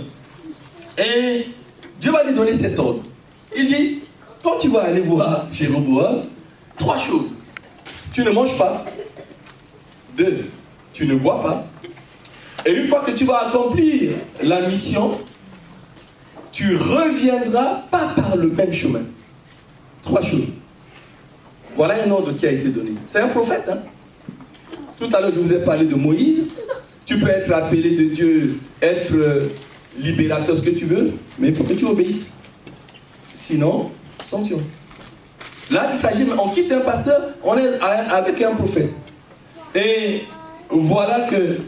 Et Dieu va lui donner cet ordre. Il dit, quand tu vas aller voir Jéroboam, 3 choses. Tu ne manges pas. 2, tu ne bois pas. Et une fois que tu vas accomplir la mission, tu reviendras pas par le même chemin. 3 choses. Voilà un ordre qui a été donné. C'est un prophète. Hein? Tout à l'heure, je vous ai parlé de Moïse. Tu peux être appelé de Dieu, être libérateur, ce que tu veux, mais il faut que tu obéisses. Sinon, sanction. Là, il s'agit, on quitte un pasteur, on est avec un prophète. Et voilà que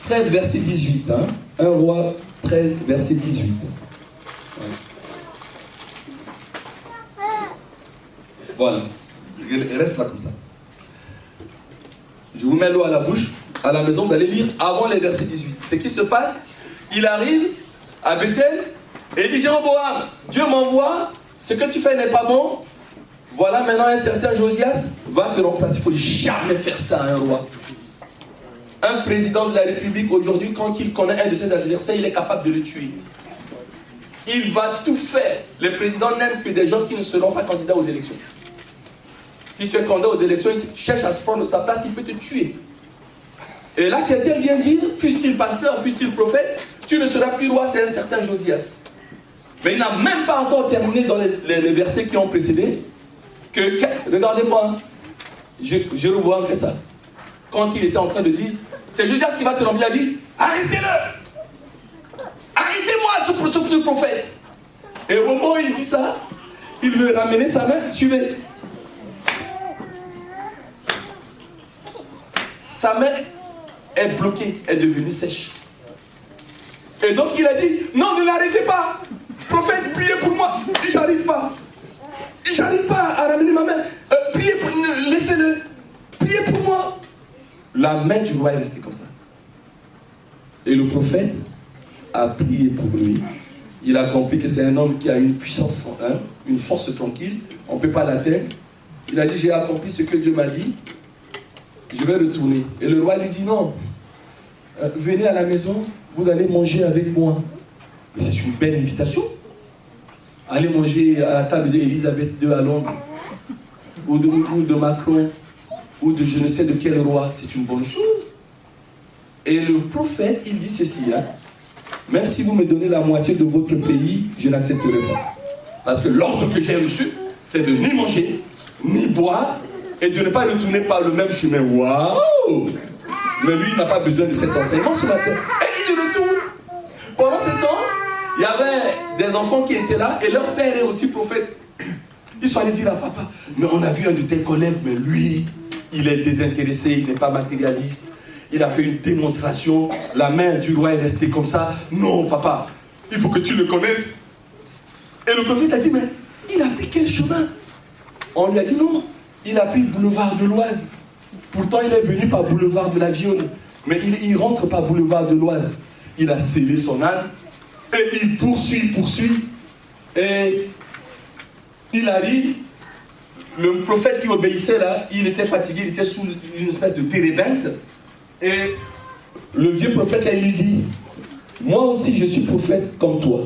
13, verset 18. Hein, 1 Roi 13, verset 18. Voilà. Reste là comme ça. Je vous mets l'eau à la bouche, à la maison, vous allez lire avant les versets 18. Ce qui se passe, il arrive à Bethel et il dit, Jéroboam, Dieu m'envoie, ce que tu fais n'est pas bon. Voilà, maintenant un certain Josias va te remplacer. Il ne faut jamais faire ça à un roi. Un président de la République aujourd'hui, quand il connaît un de ses adversaires, il est capable de le tuer. Il va tout faire. Les présidents n'aiment que des gens qui ne seront pas candidats aux élections. Si tu es candidat aux élections, il cherche à se prendre sa place, il peut te tuer. Et là, quelqu'un vient dire, fût-il pasteur, fût-il prophète, tu ne seras plus roi, c'est un certain Josias. Mais il n'a même pas encore terminé dans les versets qui ont précédé. Regardez-moi, Jéroboam fait ça. Quand il était en train de dire, c'est Josias qui va te remplir, il a dit, arrêtez-le! Arrêtez-moi ce prophète! Et au moment où il dit ça, il veut ramener sa main, suivez. Sa main est bloquée, est devenue sèche. Et donc il a dit, non, ne l'arrêtez pas! Prophète, priez pour moi! J'arrive pas! J'arrive pas à ramener ma main. Priez pour moi, laissez-le. Priez pour moi. La main du roi est restée comme ça. Et le prophète a prié pour lui. Il a compris que c'est un homme qui a une puissance, hein, une force tranquille. On ne peut pas l'atteindre. Il a dit, j'ai accompli ce que Dieu m'a dit. Je vais retourner. Et le roi lui dit, non. Venez à la maison, vous allez manger avec moi. Mais c'est une belle invitation. Aller manger à la table d'Élisabeth II à Londres, ou de Macron, ou de je ne sais de quel roi, c'est une bonne chose. Et le prophète, il dit ceci, hein, même si vous me donnez la moitié de votre pays, je n'accepterai pas. Parce que l'ordre que j'ai reçu, c'est de ni manger, ni boire, et de ne pas retourner par le même chemin. Waouh! Mais lui, il n'a pas besoin de cet enseignement ce matin. Et il retourne. Pendant ce temps, il y avait des enfants qui étaient là, et leur père est aussi prophète. Ils sont allés dire à papa, mais on a vu un de tes collègues, mais lui, il est désintéressé, il n'est pas matérialiste. Il a fait une démonstration, la main du roi est restée comme ça. Non, papa, il faut que tu le connaisses. Et le prophète a dit, mais il a pris quel chemin? On lui a dit, non, il a pris le boulevard de l'Oise. Pourtant, il est venu par boulevard de la Viole. Mais il rentre par boulevard de l'Oise. Il a scellé son âne. Et il poursuit. Et il arrive. Le prophète qui obéissait là, il était fatigué, il était sous une espèce de térébinthe. Et le vieux prophète là, il lui dit, moi aussi je suis prophète comme toi.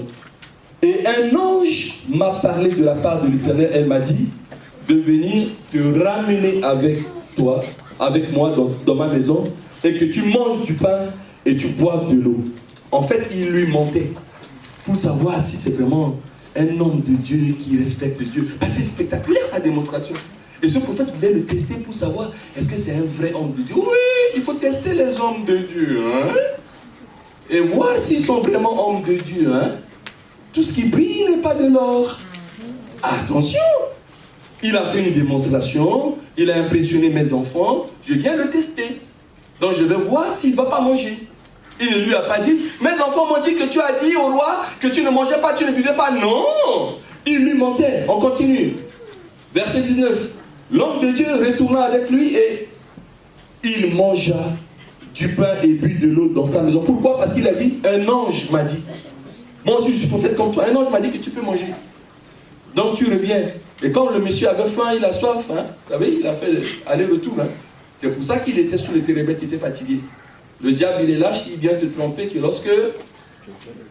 Et un ange m'a parlé de la part de l'Éternel. Elle m'a dit de venir te ramener avec moi dans ma maison, et que tu manges du pain et tu boives de l'eau. En fait, il lui mentait pour savoir si c'est vraiment un homme de Dieu qui respecte Dieu. Parce que c'est spectaculaire sa démonstration. Et ce prophète voulait le tester pour savoir est-ce que c'est un vrai homme de Dieu. Oui, il faut tester les hommes de Dieu. Hein? Et voir s'ils sont vraiment hommes de Dieu. Hein? Tout ce qui brille n'est pas de l'or. Attention! Il a fait une démonstration, il a impressionné mes enfants, je viens le tester. Donc je vais voir s'il ne va pas manger. Il ne lui a pas dit, mes enfants m'ont dit que tu as dit au roi que tu ne mangeais pas, tu ne buvais pas. Non! Il lui mentait. On continue. Verset 19. L'homme de Dieu retourna avec lui et il mangea du pain et but de l'eau dans sa maison. Pourquoi? Parce qu'il a dit, un ange m'a dit. Moi aussi je suis prophète comme toi. Un ange m'a dit que tu peux manger. Donc tu reviens. Et comme le monsieur avait faim, il a soif. Hein, vous savez, il a fait aller-retour. Hein. C'est pour ça qu'il était sous le térébinthe, il était fatigué. Le diable, il est lâche, il vient te tromper que lorsque,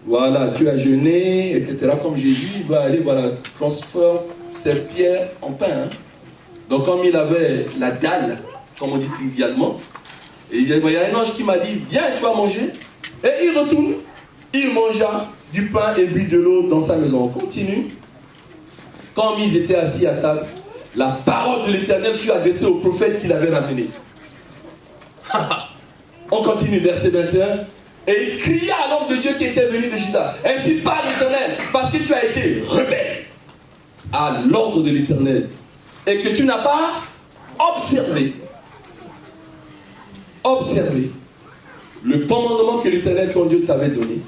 voilà, tu as jeûné, etc., comme Jésus, il va aller, voilà, transforme ses pierres en pain. Hein. Donc comme il avait la dalle, comme on dit trivialement, et il y a un ange qui m'a dit, viens, tu vas manger. Et il retourne, il mangea du pain et but de l'eau dans sa maison. On continue. Comme ils étaient assis à table, la parole de l'Éternel fut adressée au prophète qui l'avait ramené. On continue, verset 21. Et il cria à l'homme de Dieu qui était venu de Juda. Ainsi parle l'Éternel, parce que tu as été rebelle à l'ordre de l'Éternel et que tu n'as pas observé le commandement que l'Éternel ton Dieu t'avait donné.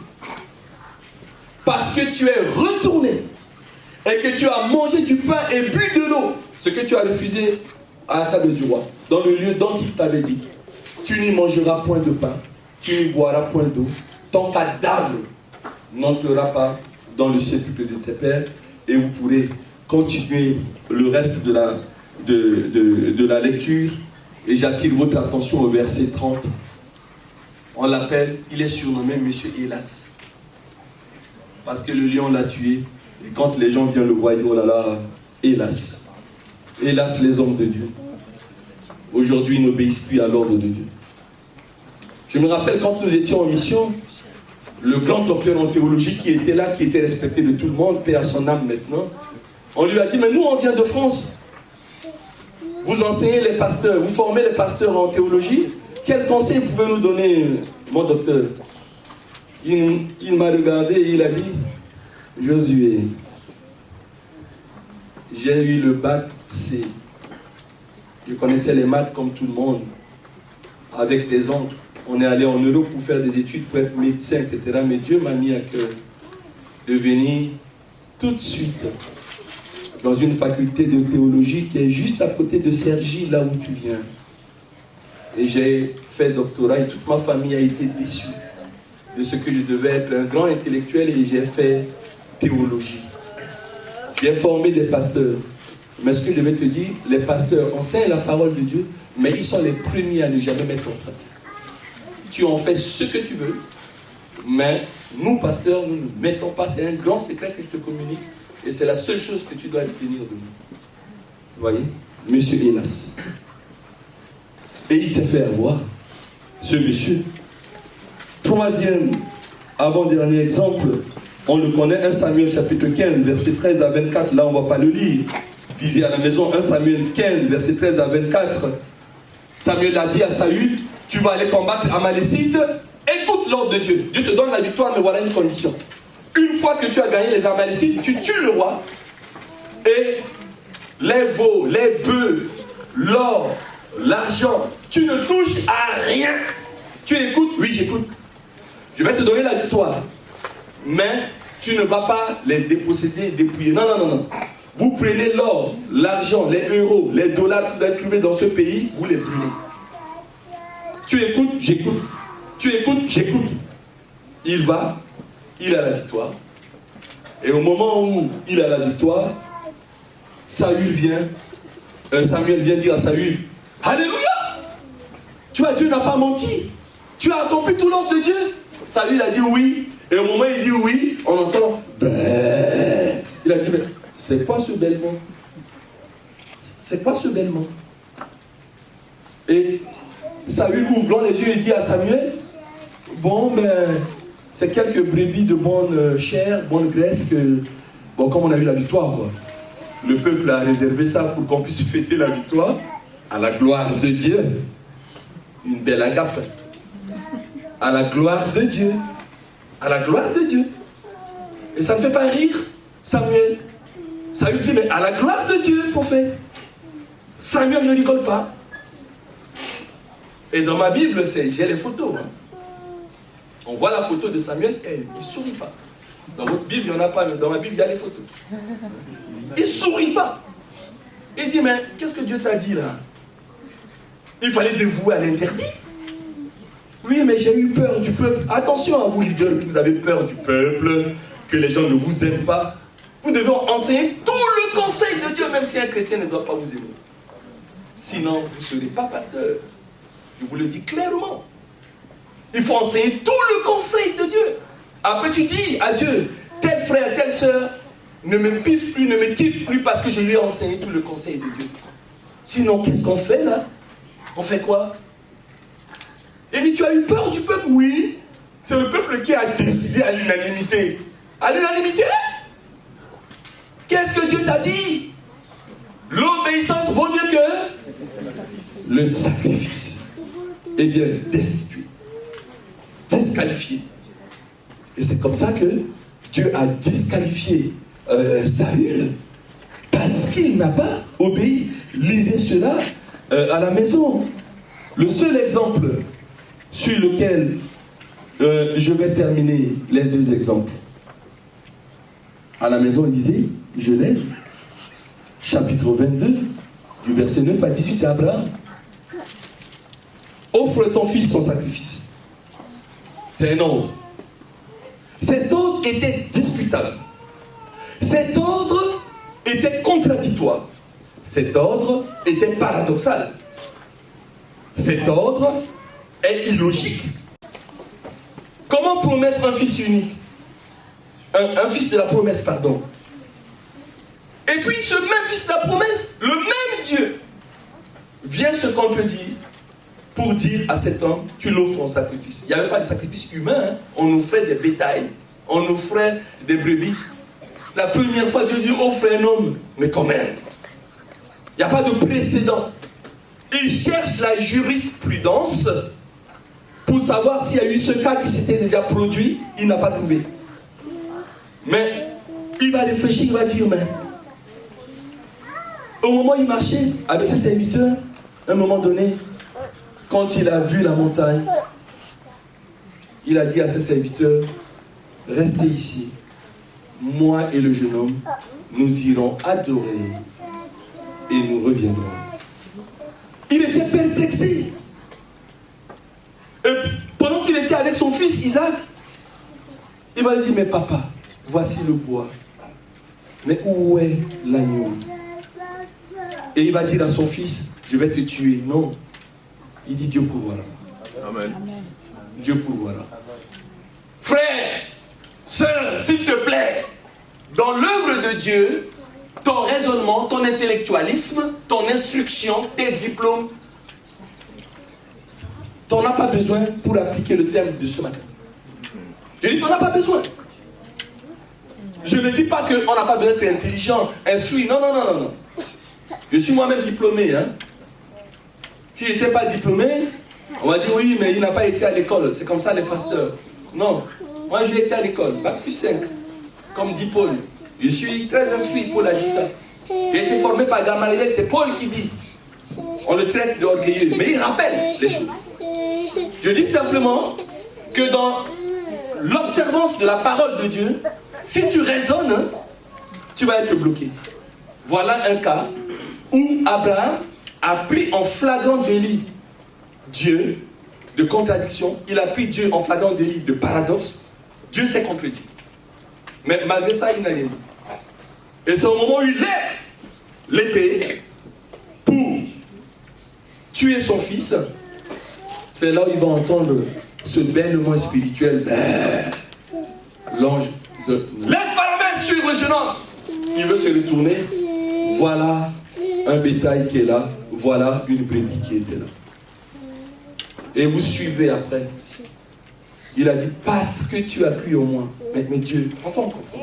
Parce que tu es retourné et que tu as mangé du pain et bu de l'eau, ce que tu as refusé à la table du roi, dans le lieu dont il t'avait dit. Tu n'y mangeras point de pain, tu n'y boiras point d'eau, ton cadavre n'entrera pas dans le sépulcre de tes pères, et vous pourrez continuer le reste de la lecture. Et j'attire votre attention au verset 30. On l'appelle, il est surnommé Monsieur Hélas. Parce que le lion l'a tué. Et quand les gens viennent le voir, ils disent, oh là là, hélas. Hélas les hommes de Dieu. Aujourd'hui, ils n'obéissent plus à l'ordre de Dieu. Je me rappelle quand nous étions en mission, le grand docteur en théologie qui était là, qui était respecté de tout le monde, paix à son âme maintenant, on lui a dit, mais nous on vient de France. Vous enseignez les pasteurs, vous formez les pasteurs en théologie. Quel conseil pouvez-vous nous donner, mon docteur? Il m'a regardé et il a dit, Josué, j'ai eu le bac C. Je connaissais les maths comme tout le monde. Avec des oncles, on est allé en Europe pour faire des études, pour être médecin, etc. Mais Dieu m'a mis à cœur de venir tout de suite dans une faculté de théologie qui est juste à côté de Cergy, là où tu viens. Et j'ai fait doctorat et toute ma famille a été déçue de ce que je devais être un grand intellectuel, et j'ai fait théologie. J'ai formé des pasteurs. Mais ce que je vais te dire, les pasteurs enseignent la parole de Dieu, mais ils sont les premiers à ne jamais mettre en pratique. Tu en fais ce que tu veux, Mais nous, pasteurs, nous ne mettons pas. C'est un grand secret que je te communique. Et c'est la seule chose que tu dois retenir de nous. Vous voyez? Monsieur Hénas. Et il s'est fait avoir, ce monsieur. Troisième, avant-dernier exemple, on le connaît, 1 Samuel chapitre 15, verset 13 à 24. Là, on ne va pas le lire. Lisez à la maison, 1 Samuel 15, verset 13 à 24. Samuel a dit à Saül, tu vas aller combattre Amalécite. Écoute l'ordre de Dieu. Dieu te donne la victoire, mais voilà une condition. Une fois que tu as gagné les Amalécites, tu tues le roi. Et les veaux, les bœufs, l'or, l'argent, tu ne touches à rien. Tu écoutes? Oui, j'écoute. Je vais te donner la victoire. Mais tu ne vas pas les déposséder et dépouiller. Non, non, non, non. Vous prenez l'or, l'argent, les euros, les dollars que vous avez trouvés dans ce pays, vous les brûlez. Tu écoutes, j'écoute. Tu écoutes, j'écoute. Il va, il a la victoire. Et au moment où il a la victoire, Samuel vient dire à Saül, Alléluia! Tu vois, Dieu n'a pas menti. Tu as accompli tout l'ordre de Dieu. Saül a dit oui. Et au moment où il dit oui, on entend Bé. Il a dit, mais c'est quoi ce bêlement? C'est quoi ce bêlement? Et Saül ouvre grand les yeux et dit à Samuel, bon, ben, c'est quelques brebis de bonne chair, bonne graisse que, bon, comme on a eu la victoire, quoi. Le peuple a réservé ça pour qu'on puisse fêter la victoire à la gloire de Dieu. Une belle agape. À la gloire de Dieu. À la gloire de Dieu. Et ça ne fait pas rire, Samuel. Saül dit, mais à la gloire de Dieu, prophète. Samuel ne rigole pas. Et dans ma Bible, j'ai les photos. Hein. On voit la photo de Samuel et il ne sourit pas. Dans votre Bible, il n'y en a pas, mais dans ma Bible, il y a les photos. Il ne sourit pas. Il dit, mais qu'est-ce que Dieu t'a dit là? Il fallait dévouer à l'interdit. Oui, mais j'ai eu peur du peuple. Attention à vous, leaders, que vous avez peur du peuple, que les gens ne vous aiment pas. Vous devez enseigner tout le conseil de Dieu, même si un chrétien ne doit pas vous aimer. Sinon, vous ne serez pas pasteur. Je vous le dis clairement. Il faut enseigner tout le conseil de Dieu. Après, tu dis à Dieu, tel frère, telle soeur, ne me piffe plus, ne me kiffe plus parce que je lui ai enseigné tout le conseil de Dieu. Sinon, qu'est-ce qu'on fait là? On fait quoi? Il dit, tu as eu peur du peuple? Oui. C'est le peuple qui a décidé à l'unanimité. À l'unanimité? Qu'est-ce que Dieu t'a dit? L'obéissance vaut mieux que le sacrifice. Eh bien, destitué, disqualifié. Et c'est comme ça que Dieu a disqualifié Saül parce qu'il n'a pas obéi. Lisez cela à la maison. Le seul exemple sur lequel je vais terminer les deux exemples. À la maison, lisez Genèse, chapitre 22, du verset 9 à 18, c'est Abraham. Offre ton fils son sacrifice. C'est un ordre. Cet ordre était discutable. Cet ordre était contradictoire. Cet ordre était paradoxal. Cet ordre est illogique. Comment promettre un fils unique? Un fils de la promesse, pardon. Et puis ce même fils de la promesse, le même Dieu, vient se contredire pour dire à cet homme, tu l'offres en sacrifice. Il n'y avait pas de sacrifice humain, hein. On offrait des bétails, on offrait des brebis. La première fois, Dieu dit, offre un homme. Mais quand même, il n'y a pas de précédent. Il cherche la jurisprudence pour savoir s'il y a eu ce cas qui s'était déjà produit. Il n'a pas trouvé. Mais il va réfléchir, il va dire, mais au moment où il marchait avec ses serviteurs, à un moment donné, quand il a vu la montagne, il a dit à ses serviteurs, restez ici. Moi et le jeune homme, nous irons adorer et nous reviendrons. Il était perplexé. Et pendant qu'il était avec son fils Isaac, il va lui dire, mais papa, voici le bois. Mais où est l'agneau? Et il va dire à son fils, je vais te tuer. Non. Il dit, Dieu pourvoira. Amen. Dieu pourvoira. Frère, sœur, s'il te plaît, dans l'œuvre de Dieu, ton raisonnement, ton intellectualisme, ton instruction, tes diplômes, tu n'en as pas besoin pour appliquer le thème de ce matin. Je dis, tu n'en as pas besoin. Je ne dis pas qu'on n'a pas besoin d'être intelligent, instruit. Non, non, non, non, non. Je suis moi-même diplômé. Hein. Si je n'étais pas diplômé, on va dire oui, mais il n'a pas été à l'école. C'est comme ça les pasteurs. Non. Moi, j'ai été à l'école. Bac plus 5. Comme dit Paul. Je suis très instruit. Paul a dit ça. J'ai été formé par Gamaliel. C'est Paul qui dit. On le traite d'orgueilleux. Mais il rappelle les choses. Je dis simplement que dans l'observance de la parole de Dieu, si tu raisonnes, tu vas être bloqué. Voilà un cas où Abraham a pris en flagrant délit Dieu de contradiction. Il a pris Dieu en flagrant délit de paradoxe. Dieu s'est contredit. Mais malgré ça, il n'a rien dit. Et c'est au moment où il lève l'épée pour tuer son fils. C'est là où il va entendre ce bêlement spirituel. L'ange de lève pas la main sur le jeune homme. Il veut se retourner. Voilà un bétail qui est là. Voilà une brebis qui était là. Et vous suivez après. Il a dit, parce que tu as cru au moins. Mais Dieu, enfin on comprend.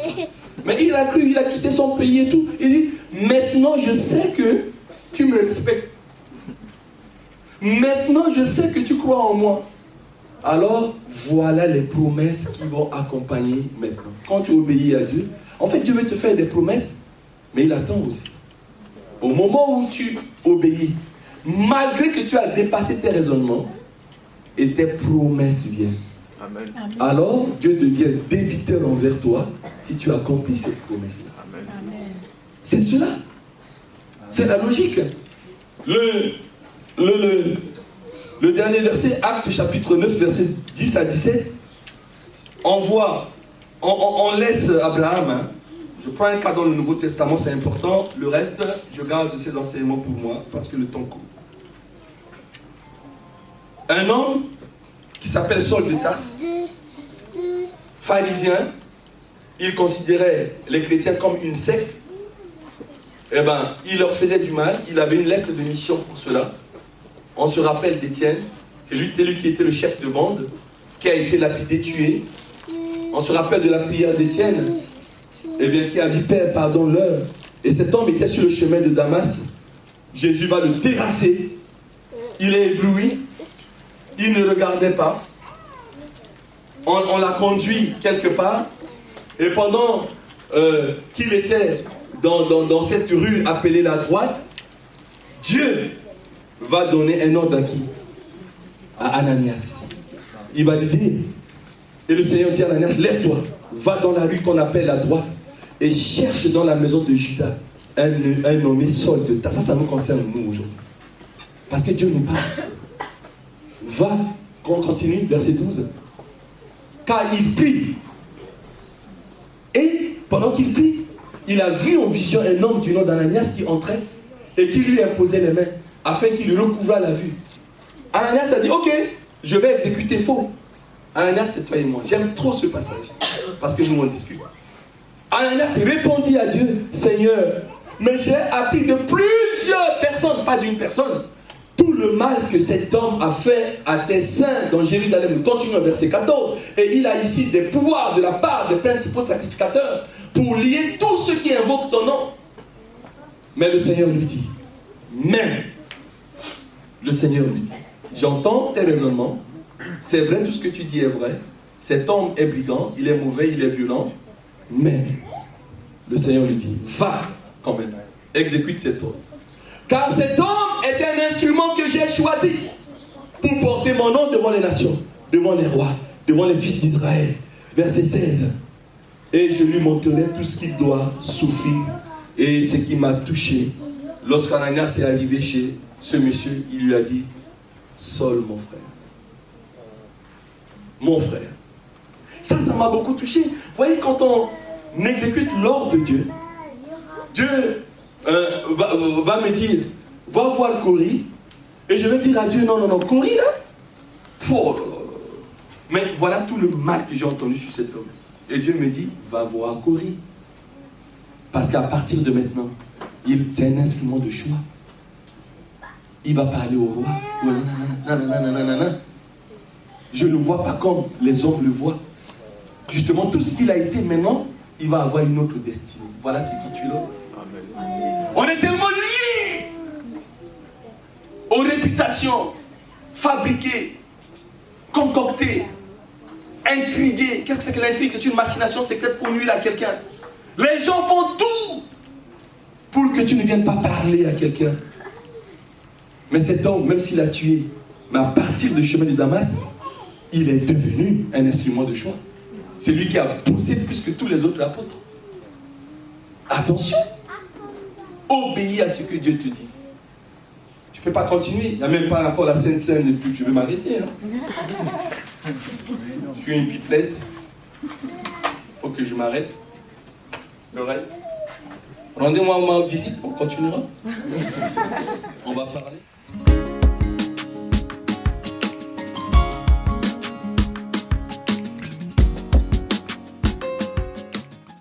Mais il a cru, il a quitté son pays et tout. Il dit, maintenant je sais que tu me respectes. Maintenant je sais que tu crois en moi. Alors voilà les promesses qui vont accompagner maintenant. Quand tu obéis à Dieu, en fait Dieu veut te faire des promesses, mais il attend aussi. Au moment où tu obéis, malgré que tu as dépassé tes raisonnements, et tes promesses viennent. Amen. Alors Dieu devient débiteur envers toi si tu accomplis cette promesse-là. C'est cela. C'est la logique. Le dernier verset, Actes chapitre 9, verset 10 à 17, on laisse Abraham. Hein. Je prends un cas dans le Nouveau Testament, c'est important. Le reste, je garde ces enseignements pour moi parce que le temps court. Un homme qui s'appelle Saul de Tarse, pharisien, il considérait les chrétiens comme une secte. Eh bien, il leur faisait du mal. Il avait une lettre de mission pour cela. On se rappelle d'Étienne. C'est lui qui était le chef de bande, qui a été lapidé, tué. On se rappelle de la prière d'Étienne, eh bien, qui a dit, Père, pardonne-leur. Et cet homme était sur le chemin de Damas. Jésus va le terrasser. Il est ébloui. Il ne regardait pas. On l'a conduit quelque part. Et pendant qu'il était dans cette rue appelée la droite, Dieu va donner un ordre à qui? À Ananias. Il va lui dire, et le Seigneur dit à Ananias, lève-toi, va dans la rue qu'on appelle la droite et cherche dans la maison de Judas un nommé Saul de Tarse. Ça nous concerne nous aujourd'hui. Parce que Dieu nous parle. Va, on continue, verset 12. Car il prie. Et pendant qu'il prie, il a vu en vision un homme du nom d'Ananias qui entrait et qui lui imposait les mains afin qu'il lui recouvrât la vue. Ananias a dit, ok, je vais exécuter faux. Ananias, c'est toi et moi. J'aime trop ce passage parce que nous on discute. Ananias répondit à Dieu, Seigneur, mais j'ai appris de plusieurs personnes, pas d'une personne, tout le mal que cet homme a fait à tes saints dans Jérusalem. Nous continuons au verset 14. Et il a ici des pouvoirs de la part des principaux sacrificateurs pour lier tous ceux qui invoquent ton nom. Mais le Seigneur lui dit, le Seigneur lui dit, j'entends tes raisonnements, c'est vrai, tout ce que tu dis est vrai, cet homme est brigand, il est mauvais, il est violent, mais le Seigneur lui dit, va quand même, exécute cet ordre. Car cet homme est un instrument que j'ai choisi pour porter mon nom devant les nations, devant les rois, devant les fils d'Israël. Verset 16. Et je lui montrerai tout ce qu'il doit souffrir et ce qui m'a touché. Lorsqu'Ananias est arrivé chez ce monsieur, il lui a dit, Saul, mon frère. Mon frère. Ça m'a beaucoup touché. Vous voyez, quand on exécute l'ordre de Dieu, Dieu va me dire, va voir Cory, et je vais dire à Dieu, non, Cory là, Mais voilà tout le mal que j'ai entendu sur cet homme. Et Dieu me dit, va voir Corrie. Parce qu'à partir de maintenant, c'est un instrument de choix. Il va parler au roi. Je ne le vois pas comme les hommes le voient. Justement, tout ce qu'il a été maintenant, il va avoir une autre destinée. Voilà ce qui tue l'homme. On est tellement liés aux réputations fabriquées, concoctées, intriguées. Qu'est-ce que c'est que l'intrigue? C'est une machination secrète pour nuire à quelqu'un. Les gens font tout pour que tu ne viennes pas parler à quelqu'un. Mais cet homme, même s'il a tué, mais à partir du chemin de Damas, il est devenu un instrument de choix. C'est lui qui a poussé plus que tous les autres apôtres. Attention. Obéis à ce que Dieu te dit. Tu ne peux pas continuer. Il n'y a même pas encore la Sainte Seine depuis que je vais m'arrêter. Je suis une pipelette. Il faut que je m'arrête. Le reste, rendez-moi ma visite, on continuera. On va parler.